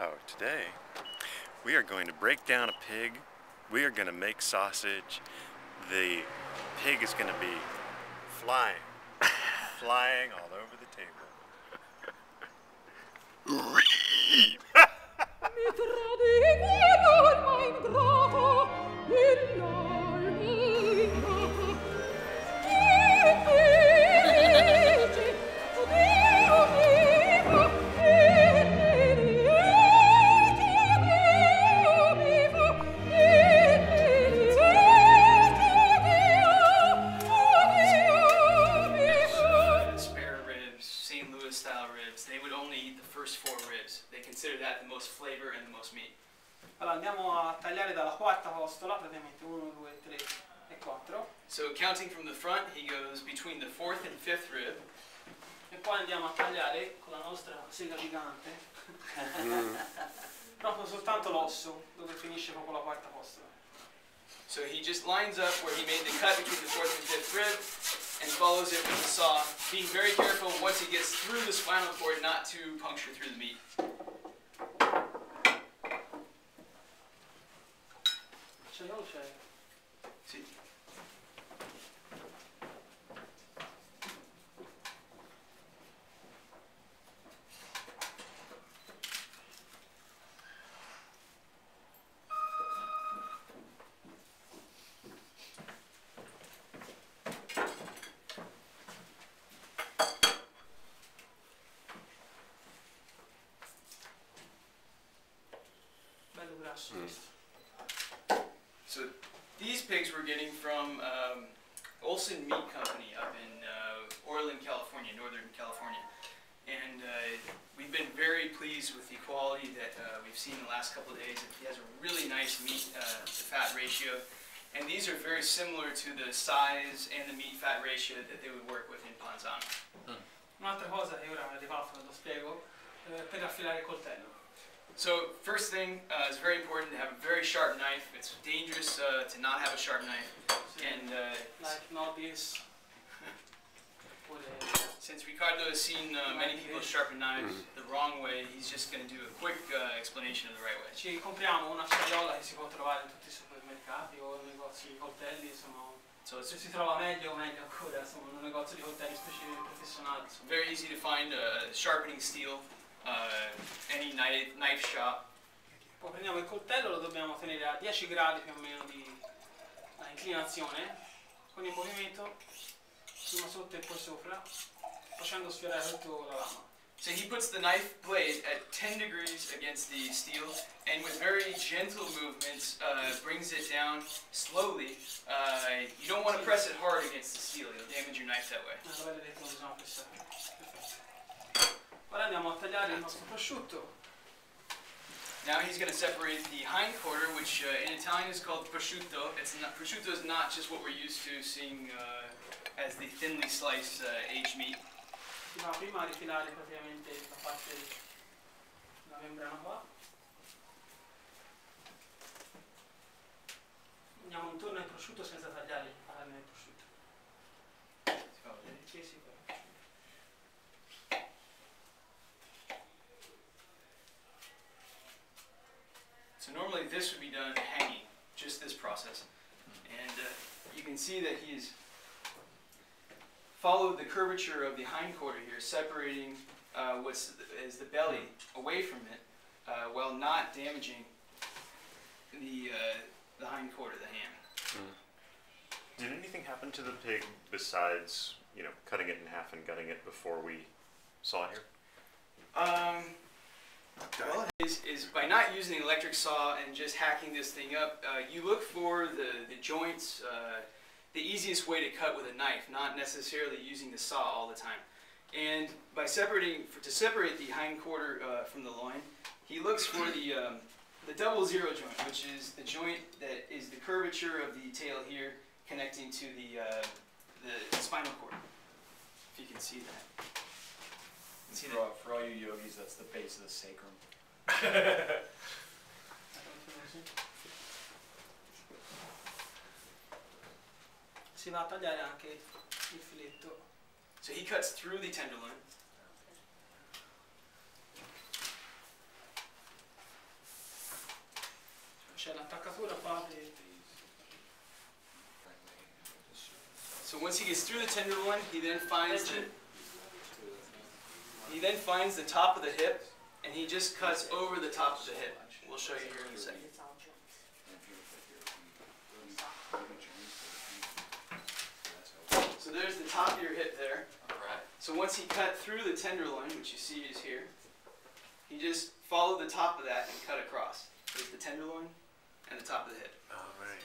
Oh, today we are going to break down a pig. We are going to make sausage. The pig is going to be flying, flying all over the table. Allora andiamo a tagliare dalla quarta costola, praticamente 1, 2, 3 e 4. So counting from the front, he goes between the fourth and fifth rib. E poi andiamo a tagliare con la nostra sega gigante, proprio soltanto l'osso, dove finisce proprio la quarta costola. So he just lines up where he made the cut between the fourth and fifth rib and follows it with the saw, being very careful once he gets through the spinal cord not to puncture through the meat. Sì. Bello grasso questo. So these pigs we're getting from Olson Meat Company up in Orland, California, Northern California. And we've been very pleased with the quality that we've seen in the last couple of days. He has a really nice meat to fat ratio. And these are very similar to the size and the meat fat ratio that they would work with in Panzano. Un'altra cosa che ora mi è arrivato, lo spiego, per affilare il coltello. So first thing, it's very important to have a very sharp knife. It's dangerous to not have a sharp knife. And like not this. Since Ricardo has seen many people sharpen knives the wrong way, he's just going to do a quick explanation of the right way. Ci compriamo una sciaiola che si può trovare in tutti i supermercati o nei negozi di coltelli, insomma. So se si trova meglio ancora, insomma, in un negozio di coltelli professionali. Very easy to find sharpening steel. Any knife shop. Poi prendiamo il coltello, lo dobbiamo tenere a 10 gradi più o meno di inclinazione, con il movimento prima sotto e poi sopra, facendo sfiorare tutto la lama. So he puts the knife blade at 10 degrees against the steel, and with very gentle movements brings it down slowly. You don't want to press it hard against the steel, you'll damage your knife that way. Ora andiamo a tagliare il nostro prosciutto. Now he's going to separate the hind quarter, which in Italian is called prosciutto. Prosciutto is not just what we're used to seeing as the thinly sliced aged meat. Prima rifilare praticamente la parte della membrana qua. Andiamo intorno al prosciutto senza tagliare la carne del prosciutto. Sì, sì. So normally this would be done hanging, just this process. And you can see that he's followed the curvature of the hind quarter here, separating what is the belly away from it, while not damaging the hind quarter, the ham. Did anything happen to the pig besides, cutting it in half and gutting it before we saw it here? Well, is by not using the electric saw and just hacking this thing up, you look for the joints, the easiest way to cut with a knife, not necessarily using the saw all the time. And by to separate the hind quarter from the loin, he looks for the double zero joint, which is the joint that is the curvature of the tail here connecting to the spinal cord. If you can see that. For all you yogis, that's the base of the sacrum. Si va a tagliare anche il filetto. So he cuts through the tenderloin. c'è l'attaccatura qua. So once he gets through the tenderloin, he then finds the top of the hip, and he just cuts over the top of the hip. We'll show you here in a second. So there's the top of your hip there. Alright. So once he cut through the tenderloin, which you see is here, he just followed the top of that and cut across. There's the tenderloin and the top of the hip. All right.